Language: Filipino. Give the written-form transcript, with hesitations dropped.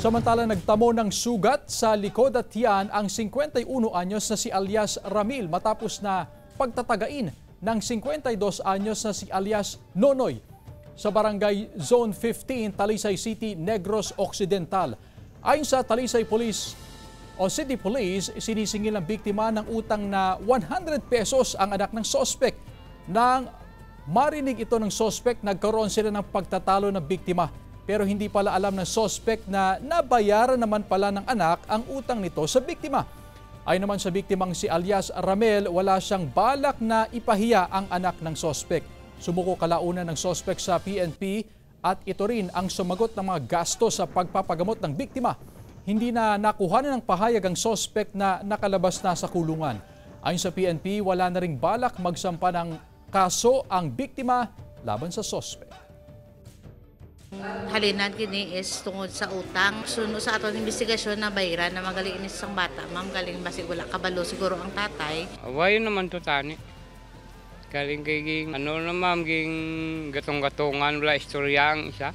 Samantala nagtamo ng sugat sa likod at tiyan ang 51 anyos na si alias Ramil matapos na pagtatagain ng 52 anyos na si alias Nonoy sa Barangay Zone 15, Talisay City, Negros Occidental. Ayon sa Talisay Police o City Police, sinisingil ng biktima ng utang na 100 pesos ang anak ng sospek. Nang marinig ito ng sospek, nagkaroon sila ng pagtatalo ng biktima. Pero hindi pala alam ng sospek na nabayaran naman pala ng anak ang utang nito sa biktima. Ayon naman sa biktimang si alias Ramel, wala siyang balak na ipahiya ang anak ng sospek. Sumuko kalaunan ng sospek sa PNP at ito rin ang sumagot ng mga gasto sa pagpapagamot ng biktima. Hindi na nakuhanan ng pahayag ang sospek na nakalabas na sa kulungan. Ayon sa PNP, wala na ring balak magsampa ng kaso ang biktima laban sa sospek. Halinan kini is tungod sa utang. Suno sa aton investigasyon na bayran na magaling inis sang bata. Ma'am, galing basig wala kabalo siguro ang tatay. Awayo naman to tani. Galing kay ano na ma'am, ging gatong-gatongan wala istorya ang isa.